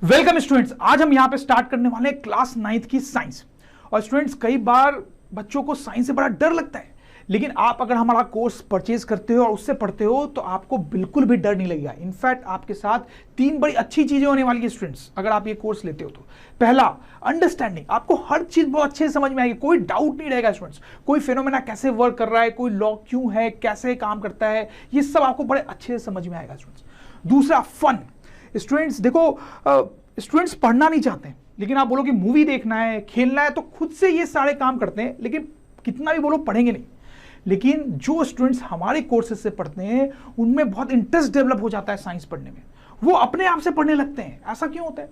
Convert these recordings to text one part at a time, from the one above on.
Welcome students, आज हम यहाँ पे स्टार्ट करने वाले हैं क्लास 9th की साइंस। और स्टूडेंट्स, कई बार बच्चों को साइंस से बड़ा डर लगता है, लेकिन आप अगर हमारा कोर्स परचेज करते हो और उससे पढ़ते हो तो आपको बिल्कुल भी डर नहीं लगेगा। इनफैक्ट आपके साथ 3 बड़ी अच्छी चीजें होने वाली है स्टूडेंट्स, अगर आप ये कोर्स लेते हो तो। पहला, अंडरस्टैंडिंग, आपको हर चीज बहुत अच्छे से समझ में आएगी, कोई डाउट नहीं रहेगा स्टूडेंट्स। कोई फेनोमेना कैसे वर्क कर रहा है, कोई लॉ क्यों है, कैसे काम करता है, ये सब आपको बड़े अच्छे से समझ में आएगा स्टूडेंट्स। दूसरा, फन। स्टूडेंट्स देखो, स्टूडेंट्स पढ़ना नहीं चाहते, लेकिन आप बोलो कि मूवी देखना है, खेलना है, तो खुद से ये सारे काम करते हैं, लेकिन कितना भी बोलो पढ़ेंगे नहीं। लेकिन जो स्टूडेंट्स हमारे कोर्सेज से पढ़ते हैं उनमें बहुत इंटरेस्ट डेवलप हो जाता है साइंस पढ़ने में, वो अपने आप से पढ़ने लगते हैं। ऐसा क्यों होता है?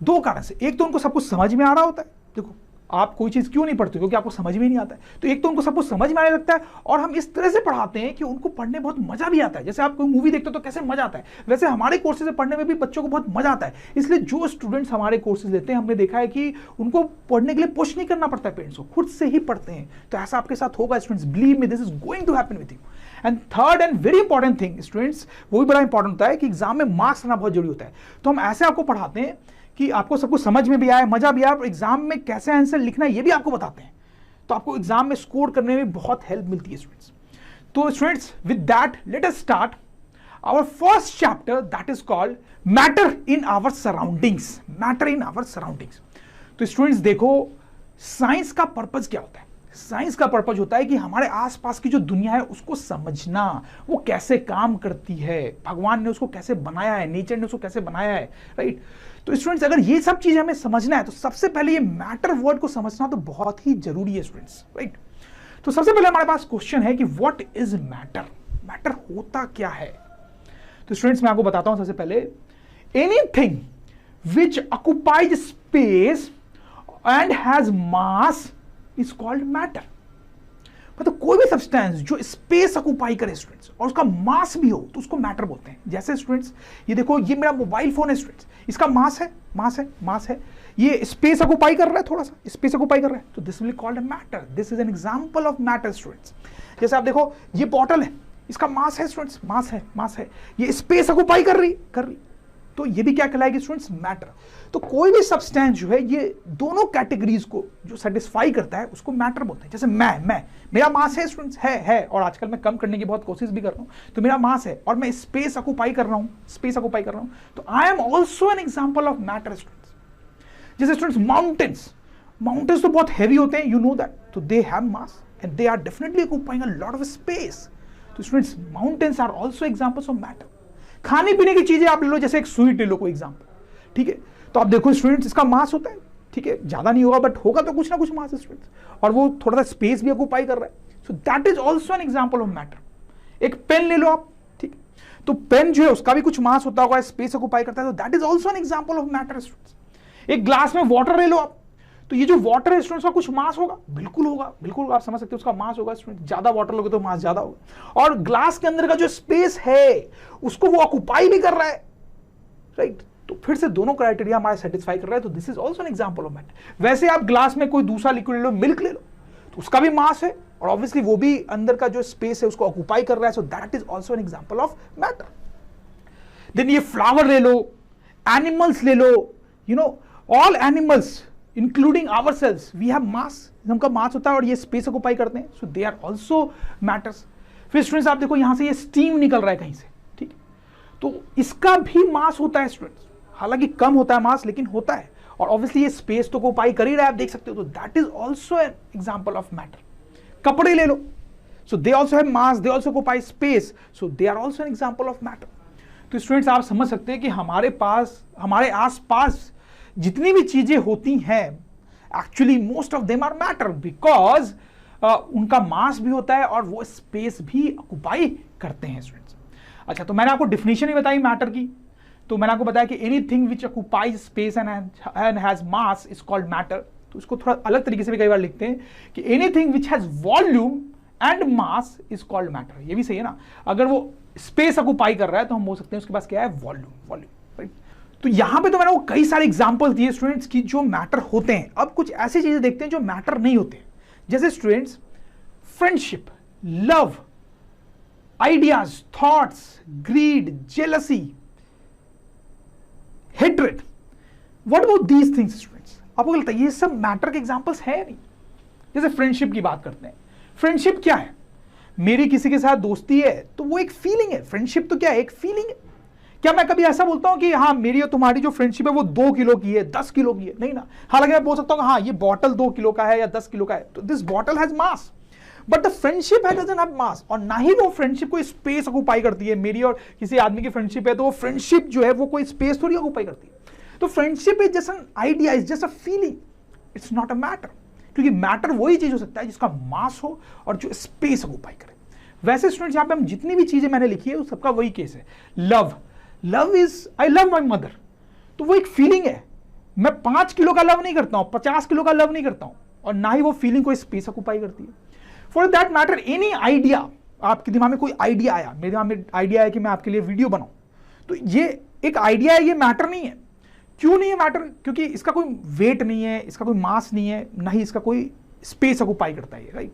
2 कारण से। एक तो उनको सब कुछ समझ में आ रहा होता है। देखो, आप कोई चीज क्यों नहीं पढ़ते? क्योंकि आपको समझ में नहीं आता है। तो एक तो उनको सब कुछ समझ में आने लगता है, और हम इस तरह से पढ़ाते हैं कि उनको पढ़ने बहुत मजा भी आता है। जैसे आप कोई मूवी देखते हो तो कैसे मजा आता है, वैसे हमारे कोर्सेज से पढ़ने में भी बच्चों को बहुत मजा आता है। इसलिए जो स्टूडेंट्स हमारे कोर्सेज लेते हैं, हमने देखा है कि उनको पढ़ने के लिए पुश नहीं करना पड़ता है पेरेंट्स को, खुद से ही पढ़ते हैं। तो ऐसा आपके साथ होगा students, believe me, this is going to happen with you. And third and very important thing students, वो भी बड़ा इंपॉर्टेंट होता है कि एग्जाम में मार्क्स आना बहुत जरूरी होता है। तो हम ऐसे आपको पढ़ाते हैं कि आपको सब कुछ समझ में भी आए, मजा भी आए, और एग्जाम में कैसे आंसर लिखना है ये भी आपको बताते हैं। तो आपको एग्जाम में स्कोर करने में बहुत हेल्प मिलती है स्टूडेंट्स। तो students, with that let us start our first chapter, that is called matter in our surroundings. Matter in our surroundings. तो स्टूडेंट्स देखो, साइंस का पर्पज क्या होता है? साइंस का पर्पज होता है कि हमारे आसपास की जो दुनिया है उसको समझना, वो कैसे काम करती है, भगवान ने उसको कैसे बनाया है, नेचर ने उसको कैसे बनाया है, राइट। तो स्टूडेंट्स, अगर ये सब चीज हमें समझना है तो सबसे पहले ये मैटर वर्ड को समझना तो बहुत ही जरूरी है स्टूडेंट्स, राइट। तो सबसे पहले हमारे पास क्वेश्चन है कि व्हाट इज मैटर? मैटर होता क्या है? तो स्टूडेंट्स, मैं आपको बताता हूं सबसे पहले, anything which occupies space and has mass is called matter. मतलब कोई भी सब्सटेंस जो स्पेस ऑक्युपाई करे स्टूडेंट्स और उसका मास भी हो तो उसको मैटर बोलते हैं। जैसे स्टूडेंट्स, ये देखो, ये मेरा मोबाइल फोन है स्टूडेंट्स, इसका मास है, मास है, ये स्पेस ऑक्युपाई कर रहा है, थोड़ा सा स्पेस ऑक्युपाई कर रहा है, तो this will called a matter. This is an example of matter students. जैसे आप देखो, ये बॉटल है, इसका मास है स्टूडेंट्स, मास है, ये स्पेस ऑक्युपाई कर रही, तो ये भी क्या कहलाएगी स्टूडेंट्स? मैटर। तो कोई भी सब्सटेंस जो है, ये दोनों कैटेगरीज को जो सेटिस्फाई करता है उसको मैटर बोलते हैं। जैसे मैं मेरा मास है स्टूडेंट्स, है, और आजकल मैं कम करने की बहुत कोशिश भी कर रहा हूं, तो मेरा मास है और मैं स्पेस ऑक्युपाई कर रहा हूं, तो I am also an example of matter students. जैसे स्टूडेंट्स, माउंटेन्स तो बहुत हैवी होते हैं, यू नो दैट, तो they have mass and they are definitely occupying a lot of space. तो students, mountains are also examples of matter. खाने पीने की चीजें आप ले लो, जैसे एक स्वीट ले लो कोई एग्जांपल, ठीक है, तो आप देखो स्टूडेंट्स, इसका मास होता है, ठीक है, ज्यादा नहीं होगा बट होगा तो कुछ ना कुछ मास है स्टूडेंट्स, और वो थोड़ा सा स्पेस भी ऑक्युपाई कर रहा है, so that is also an example of matter. एक पेन ले लो आप, ठीक, तो पेन जो है उसका भी कुछ मास होता होगा, स्पेस ऑक्युपाई करता है, तो that is also an example of matter students. एक ग्लास में वाटर ले लो आप, तो ये जो वाटर है स्टूडेंट्स, का कुछ मास होगा, बिल्कुल आप समझ सकते हो, उसका मास होगा स्टूडेंट। ज्यादा वाटर लोगे तो मास ज्यादा होगा, और ग्लास के अंदर का जो स्पेस है उसको वो ऑक्युपाई भी कर रहा है, राइट। तो फिर से दोनों क्राइटेरिया हमारे सेटिस्फाई कर रहा है, तो this is also an example of matter. वैसे आप ग्लास में कोई दूसरा लिक्विड ले लो, मिल्क ले लो, तो उसका भी मास है और ऑब्वियसली वो भी अंदर का जो स्पेस है उसको ऑक्युपाई कर रहा है, so that is also an example of matter. Then ये फ्लावर ले लो, एनिमल्स ले लो, you know, all animals including ourselves, we have mass, उनका मास होता है और ये स्पेस ऑक्युपाई करते हैं, सो दे आर ऑल्सो मैटर्स। फिर स्टूडेंट्स, आप देखो, यहां से ये स्टीम निकल रहा है कहीं से, ठीक, तो इसका भी मास होता है स्टूडेंट्स, हालांकि कम होता है मास, लेकिन होता है, और ऑब्वियसली ये स्पेस तो ऑक्युपाई कर ही रहा है, आप देख सकते हो, तो that is also an example of matter. कपड़े ले लो, so they also have mass, they also occupy space, so they are also an example of matter. तो स्टूडेंट्स, आप समझ सकते हैं कि हमारे आसपास जितनी भी चीजें होती हैं, actually most of them are matter, because उनका मास भी होता है और वो स्पेस भी ऑक्युपाई करते हैं स्टूडेंट्स। अच्छा, तो मैंने आपको डेफिनेशन ही बताई मैटर की, तो मैंने आपको बताया कि anything which occupies space and has mass is called matter. तो इसको थोड़ा अलग तरीके से भी कई बार लिखते हैं कि anything which has volume and mass is called matter. ये भी सही है ना, अगर वो स्पेस ऑक्युपाई कर रहा है तो हम बोल सकते हैं उसके पास क्या है, वॉल्यूम, राइट। तो यहां पे तो मैंने वो कई सारे एग्जांपल दिए स्टूडेंट्स की जो मैटर होते हैं। अब कुछ ऐसी चीजें देखते हैं जो मैटर नहीं होते, जैसे students, friendship, love, ideas, thoughts, greed, jealousy, hatred, what about these things students? आपको लगता है ये सब मैटर के एग्जांपल्स है नहीं? जैसे फ्रेंडशिप की बात करते हैं, फ्रेंडशिप क्या है? मेरी किसी के साथ दोस्ती है तो वो एक फीलिंग है। फ्रेंडशिप तो क्या है? एक फीलिंग है। क्या मैं कभी ऐसा बोलता हूं कि हाँ मेरी और तुम्हारी जो फ्रेंडशिप है वो 2 किलो की है, 10 किलो की है? नहीं ना। हालांकि मैं बोल सकता हूं हाँ ये बॉटल 2 किलो का है या 10 किलो का है, तो this bottle has mass, but the friendship doesn't have मास। और ना ही वो फ्रेंडशिप कोई स्पेस ऑक्यूपाई करती है। मेरी और किसी आदमी की फ्रेंडशिप है तो वो फ्रेंडशिप जो है वो कोई स्पेस थोड़ी ऑक्यूपाई करती है। तो friendship is just an idea, is just a feeling, it's not a matter. क्योंकि मैटर वही चीज हो सकता है जिसका मास हो और जो स्पेस ऑक्यूपाई करे। वैसे स्टूडेंट्स यहां पे हम जितनी भी चीजें मैंने लिखी है उस सबका वही केस है। Love is I love my mother, तो वो एक फीलिंग है। मैं 5 किलो का लव नहीं करता हूं, 50 किलो का लव नहीं करता हूं, और ना ही वो फीलिंग कोई स्पेस ऑक्यूपाई करती है। For that matter any idea, आपके दिमाग में कोई आइडिया आया, मेरे दिमाग में आइडिया है कि मैं आपके लिए वीडियो बनाऊं, तो ये एक आइडिया है, ये मैटर नहीं है। क्यों नहीं है मैटर? क्योंकि इसका कोई वेट नहीं है, इसका कोई मास नहीं है, ना ही इसका कोई स्पेस ऑक्यूपाई करता है, राइट?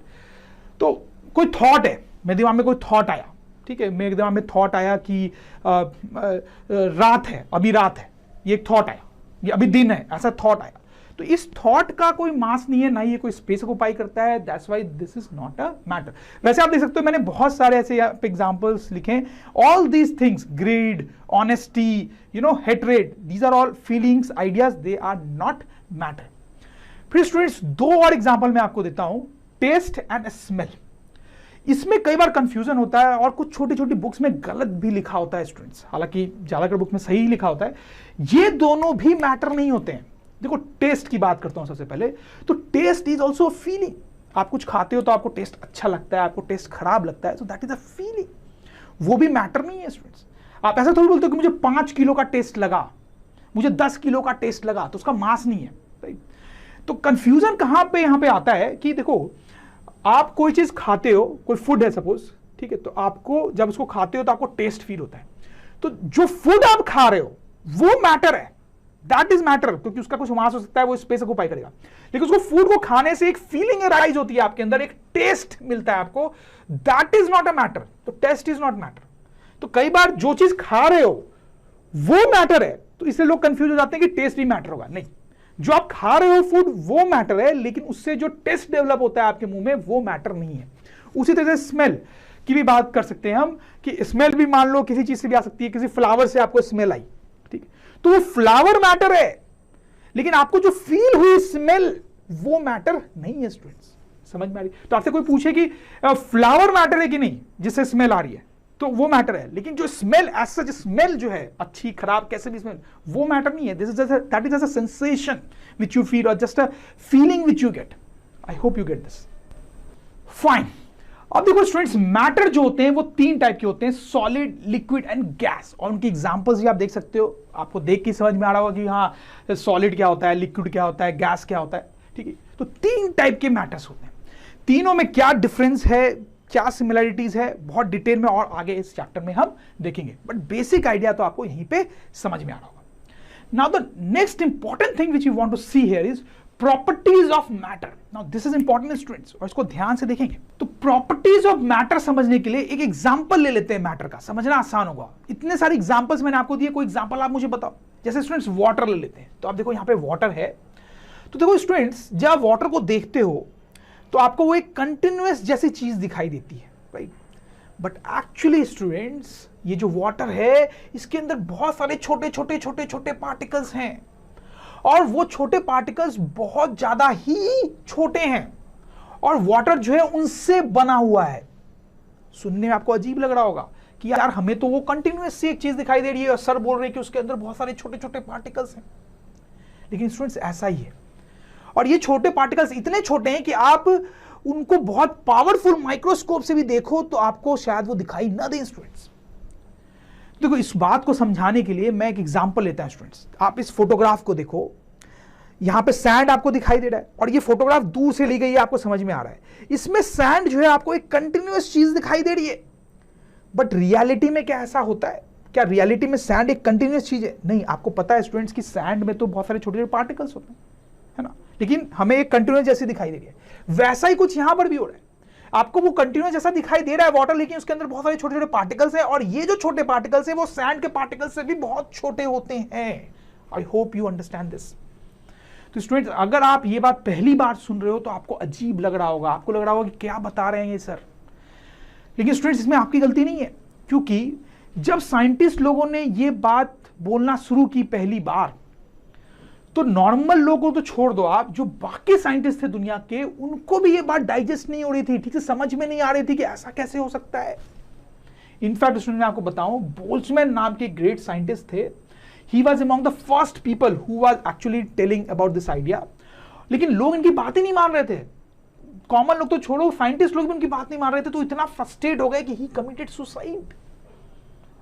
तो कोई थॉट है, मेरे दिमाग में कोई थॉट आया, ठीक है, मेरे दिमाग में थॉट आया कि रात है, अभी रात है, ये एक थॉट आया, ये अभी दिन है, ऐसा थॉट आया। तो इस थॉट का कोई मास नहीं है, ना ही ये कोई स्पेस ऑक्यूपाई करता है। That's why this is not a matter. वैसे आप देख सकते हो मैंने बहुत सारे ऐसे एग्जांपल्स लिखे हैं। All these things, greed, honesty, hatred, these are all feelings, ideas, they are not matter. फिर स्टूडेंट्स 2 और एग्जांपल मैं आपको देता हूं, टेस्ट एंड स्मेल। इसमें कई बार कंफ्यूजन होता है और कुछ छोटी छोटी बुक्स में गलत भी लिखा होता है स्टूडेंट्स, हालांकि ज्यादातर बुक में सही लिखा होता है। ये दोनों भी मैटर नहीं होते हैं। देखो टेस्ट की बात करता हूं सबसे पहले, तो टेस्ट इज ऑल्सो फीलिंग। आप कुछ खाते हो तो आपको टेस्ट अच्छा लगता है, आपको टेस्ट खराब लगता है, so that is a feeling, वो भी मैटर नहीं है स्टूडेंट्स। आप ऐसा थोड़ी बोलते हो कि मुझे 5 किलो का टेस्ट लगा, मुझे 10 किलो का टेस्ट लगा, तो उसका मास नहीं है, राइट? तो कंफ्यूजन कहां पे यहां पे आता है कि देखो आप कोई चीज खाते हो, कोई फूड है सपोज, ठीक है, तो आपको जब उसको खाते हो तो आपको टेस्ट फील होता है। तो जो फूड आप खा रहे हो वो मैटर है, दैट इज मैटर, क्योंकि उसका कुछ मास हो सकता है, वो स्पेस ऑक्यूपाई करेगा। लेकिन उसको फूड को खाने से एक फीलिंग राइज होती है आपके अंदर, एक टेस्ट मिलता है आपको, that is not a matter. तो टेस्ट इज नॉट मैटर। तो कई बार जो चीज खा रहे हो वो मैटर है, तो इसलिए लोग कंफ्यूज हो जाते हैं कि टेस्ट भी मैटर होगा। नहीं, जो आप खा रहे हो फूड वो मैटर है, लेकिन उससे जो टेस्ट डेवलप होता है आपके मुंह में वो मैटर नहीं है। उसी तरह से स्मेल की भी बात कर सकते हैं हम, कि स्मेल भी मान लो किसी चीज से भी आ सकती है, किसी फ्लावर से आपको स्मेल आई, ठीक है, तो वो फ्लावर मैटर है, लेकिन आपको जो फील हुई स्मेल वो मैटर नहीं है स्टूडेंट्स। समझ में आ रही? तो आपसे कोई पूछे कि फ्लावर मैटर है कि नहीं जिससे स्मेल आ रही है, तो वो मैटर है, लेकिन जो स्मेल एज सच स्मेल जो है, अच्छी खराब कैसे भी स्मेल, वो मैटर नहीं है। This is that is just a sensation which you feel, और just a feeling which you get. I hope you get this. Fine. अब देखो स्टूडेंट्स, मैटर जो होते हैं वो 3 टाइप के होते हैं, सॉलिड, लिक्विड एंड गैस। और उनकी एग्जांपल्स भी आप देख सकते हो, आपको देख के समझ में आ रहा होगा कि हाँ सॉलिड क्या होता है, लिक्विड क्या होता है, गैस क्या होता है, ठीक है। तो 3 टाइप के मैटर्स होते हैं। तीनों में क्या डिफरेंस है, क्या सिमिलरिटीज है, बहुत डिटेल में और आगे इस चैप्टर में हम देखेंगे, बट बेसिक आइडिया तो आपको यहीं पे समझ में आ रहा होगा। Now the next important thing which you want to see here is properties of matter. Now this is important students, और इसको ध्यान से देखेंगे। तो प्रॉपर्टीज ऑफ मैटर समझने के लिए एक एग्जांपल ले लेते हैं मैटर का, समझना आसान होगा। इतने सारे एग्जांपल्स मैंने आपको दिए, कोई एग्जांपल आप मुझे बताओ। जैसे स्टूडेंट्स वाटर ले लेते हैं, तो आप देखो यहां पे वाटर है, तो देखो स्टूडेंट्स जब आप वाटर को देखते हो तो आपको वो एक कंटिन्यूअस जैसी चीज दिखाई देती है, राइट? बट एक्चुअली स्टूडेंट्स ये जो वाटर है इसके अंदर बहुत सारे छोटे छोटे छोटे छोटे पार्टिकल्स हैं, और वो छोटे पार्टिकल्स बहुत ज्यादा ही छोटे हैं, और वाटर जो है उनसे बना हुआ है। सुनने में आपको अजीब लग रहा होगा कि यार हमें तो वो कंटिन्यूअस सी एक चीज दिखाई दे रही है और सर बोल रहे हैं कि उसके अंदर बहुत सारे छोटे छोटे पार्टिकल्स हैं, लेकिन स्टूडेंट्स ऐसा ही है। और ये छोटे पार्टिकल्स इतने छोटे हैं कि आप उनको बहुत पावरफुल माइक्रोस्कोप से भी देखो तो आपको शायद वो दिखाई ना दें स्टूडेंट्स। देखो इस बात को समझाने के लिए मैं एक एग्जांपल लेता हूं स्टूडेंट्स। आप इस फोटोग्राफ को देखो, यहां पे सैंड आपको दिखाई दे रहा है, और ये फोटोग्राफ दूर से ली गई है, आपको समझ में आ रहा है। इसमें सैंड जो है आपको एक कंटिन्यूअस चीज दिखाई दे रही है, बट रियलिटी में क्या ऐसा होता है? क्या रियलिटी में सैंड एक कंटिन्यूअस चीज है? नहीं। आपको पता है स्टूडेंट्स कि सैंड में तो बहुत सारे छोटे छोटे पार्टिकल्स होते हैं, है ना, लेकिन हमें एक कंटिन्यूअस जैसी दिखाई दे रही है। वैसा ही कुछ यहां पर भी हो रहा है, आपको वो कंटिन्यूअस जैसा दिखाई दे रहा है वाटर, लेकिन उसके अंदर बहुत सारे छोटे छोटे पार्टिकल्स हैं, और ये जो छोटे पार्टिकल्स हैं वो सैंड के पार्टिकल्स से भी बहुत छोटे होते हैं। आई होप यू अंडरस्टैंड दिस। तो स्टूडेंट्स, अगर आप ये बात पहली बार सुन रहे हो तो आपको अजीब लग रहा होगा, आपको लग रहा होगा कि क्या बता रहे हैं ये सर। लेकिन स्टूडेंट्स, इसमें आपकी गलती नहीं है, क्योंकि जब साइंटिस्ट लोगों ने ये बात बोलना शुरू की पहली बार, तो नॉर्मल लोगों तो छोड़ दो आप, जो बाकी साइंटिस्ट थे दुनिया के, उनको भी ये बात डाइजेस्ट नहीं हो रही थी, ठीक से समझ में नहीं आ रही थी कि ऐसा कैसे हो सकता है। इनफैक्ट स्टूडेंट, मैं आपको बताऊं, बोल्ट्जमैन नाम के ग्रेट साइंटिस्ट थे। He was among the first people who was actually telling about this idea. लेकिन लोग इनकी बात ही नहीं मान रहे थे। कॉमन लोग तो छोड़ो, साइंटिस्ट लोग भी उनकी बात नहीं मान रहे थे, तो इतना फ्रस्ट्रेट हो गए कि ही कमिटेड सुसाइड।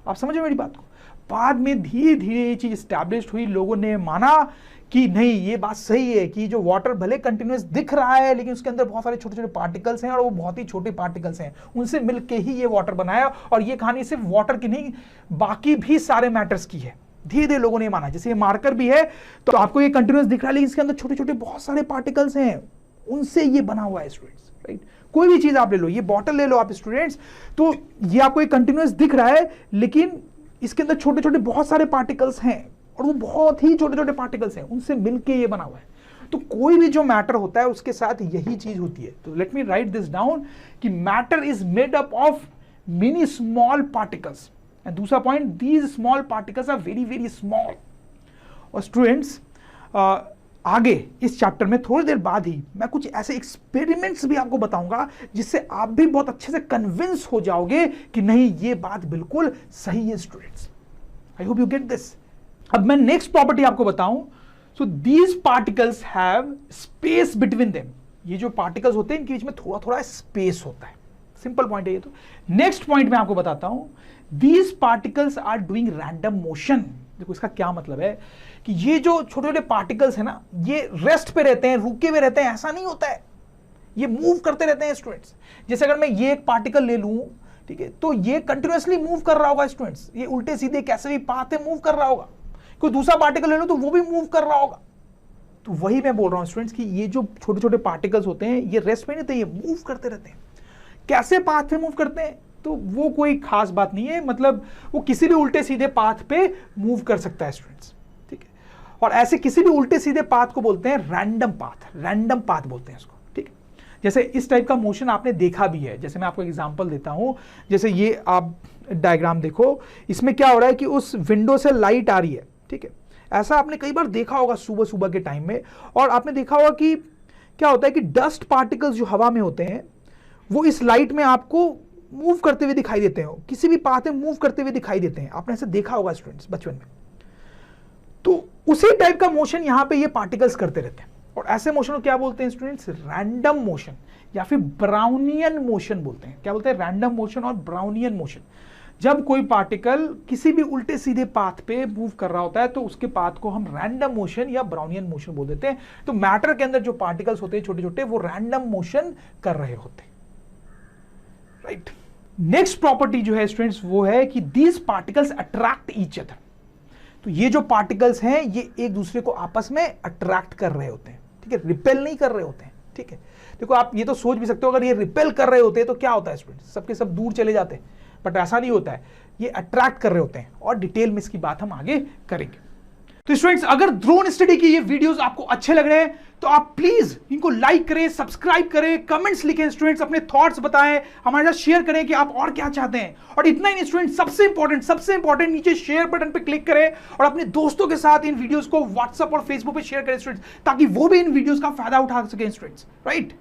आप समझ मेरी बात को। बाद में धीरे धीरे ये चीज स्टैब्लिश हुई, लोगों ने माना कि नहीं, ये बात सही है कि जो वाटर भले कंटिन्यूअस दिख रहा है, लेकिन उसके अंदर बहुत सारे छोटे छोटे पार्टिकल्स हैं, और वो बहुत ही छोटे पार्टिकल्स हैं, उनसे मिलके ही ये वाटर बनाया। और ये कहानी सिर्फ वाटर की नहीं, बाकी भी सारे मैटर्स की है। धीरे धीरे लोगों ने माना, जैसे ये मार्कर भी है, तो आपको ये कंटिन्यूअस दिख रहा है, लेकिन इसके अंदर छोटे छोटे बहुत सारे पार्टिकल्स हैं, उनसे ये बना हुआ है स्टूडेंट्स, राइट। कोई भी चीज आप ले लो, ये बॉटल ले लो आप स्टूडेंट्स, तो ये आपको एक कंटिन्यूअस दिख रहा है, लेकिन इसके अंदर छोटे छोटे बहुत सारे पार्टिकल्स हैं, और वो बहुत ही छोटे छोटे पार्टिकल्स हैं, उनसे मिलके ये बना हुआ है। तो कोई भी जो मैटर होता है उसके साथ यही चीज होती है। तो let me write this down कि matter is made up of many small particles, and दूसरा point, these small particles are very very small. और स्टूडेंट्स, आगे इस चैप्टर में थोड़ी देर बाद ही मैं कुछ ऐसे एक्सपेरिमेंट्स भी आपको बताऊंगा, जिससे आप भी बहुत अच्छे से कन्विंस हो जाओगे कि नहीं, ये बात बिल्कुल सही है students. I hope you get this. अब मैं नेक्स्ट प्रॉपर्टी आपको बताऊं। So these particles have space between them. ये जो पार्टिकल्स होते हैं, इनके बीच में थोड़ा थोड़ा स्पेस होता है। सिंपल पॉइंट है ये। तो नेक्स्ट पॉइंट मैं आपको बताता हूं, these particles are doing random motion. देखो इसका क्या मतलब है कि ये जो छोटे छोटे पार्टिकल्स है ना, ये रेस्ट पे रहते हैं, रुके हुए रहते हैं, ऐसा नहीं होता है, ये मूव करते रहते हैं स्टूडेंट्स। जैसे अगर मैं ये एक पार्टिकल ले लूं, ठीक है, तो ये कंटिन्यूअसली मूव कर रहा होगा स्टूडेंट्स, ये उल्टे सीधे कैसे भी पाथ है मूव कर रहा होगा। कोई दूसरा पार्टिकल ले लो तो वो भी मूव कर रहा होगा। तो वही मैं बोल रहा हूं स्टूडेंट्स कि ये जो छोटे छोटे पार्टिकल्स होते हैं, ये रेस्ट पे नहीं रहते, ये मूव करते रहते हैं। कैसे पाथ पे मूव करते हैं, तो वो कोई खास बात नहीं है, मतलब वो किसी भी उल्टे सीधे पाथ पे मूव कर सकता है स्टूडेंट्स, ठीक है। और ऐसे किसी भी उल्टे सीधे पाथ को बोलते हैं रैंडम पाथ, रैंडम पाथ बोलते हैं इसको, ठीक है। जैसे इस टाइप का मोशन आपने देखा भी है, जैसे मैं आपको एग्जांपल देता हूं। जैसे ये आप डायग्राम देखो, इसमें क्या हो रहा है कि उस विंडो से लाइट आ रही है, ठीक है। ऐसा आपने कई बार देखा होगा सुबह सुबह के टाइम में, और आपने देखा होगा कि क्या होता है कि डस्ट पार्टिकल्स जो हवा में होते हैं, वो इस लाइट में आपको मूव करते हुए दिखाई देते हैं, किसी भी पाथ में मूव करते हुए दिखाई देते हैं। आपने ऐसे देखा होगा स्टूडेंट्स बचपन में। तो उसी टाइप का मोशन यहां पे ये पार्टिकल्स करते रहते हैं, और ऐसे मोशन को क्या बोलते हैं स्टूडेंट्स, रैंडम मोशन या फिर ब्राउनियन मोशन बोलते हैं। क्या बोलते हैं, रैंडम मोशन और ब्राउनियन मोशन। जब कोई पार्टिकल किसी भी उल्टे सीधे पाथ पे मूव कर रहा होता है, तो उसके पाथ को हम रैंडम मोशन या ब्राउनियन मोशन बोल देते हैं। तो मैटर के अंदर जो पार्टिकल्स होते हैं छोटे छोटे, वो रैंडम मोशन कर रहे होते हैं, राइट। नेक्स्ट प्रॉपर्टी जो है स्टूडेंट्स, वो है कि these particles attract each other. तो ये जो पार्टिकल्स हैं, ये एक दूसरे को आपस में अट्रैक्ट कर रहे होते हैं, ठीक है, रिपेल नहीं कर रहे होते हैं, ठीक है। देखो आप ये तो सोच भी सकते हो, अगर ये रिपेल कर रहे होते हैं तो क्या होता है स्टूडेंट्स, सबके सब दूर चले जाते हैं, बट ऐसा नहीं होता है, ये अट्रैक्ट कर रहे होते हैं, और डिटेल में इसकी बात हम आगे करेंगे। तो स्टूडेंट्स, अगर ड्रोन स्टडी की ये वीडियोस आपको अच्छे लग रहे हैं तो आप प्लीज इनको लाइक करें, सब्सक्राइब करें, कमेंट्स लिखें स्टूडेंट्स, अपने थॉट्स बताएं, हमारे साथ शेयर करें कि आप और क्या चाहते हैं। और इतना ही नहीं स्टूडेंट्स, सबसे इंपॉर्टेंट नीचे शेयर बटन पे क्लिक करें और अपने दोस्तों के साथ इन वीडियोस को व्हाट्सएप और फेसबुक पे शेयर करें स्टूडेंट्स, ताकि वो भी इन वीडियोस का फायदा उठा सकें स्टूडेंट्स, राइट।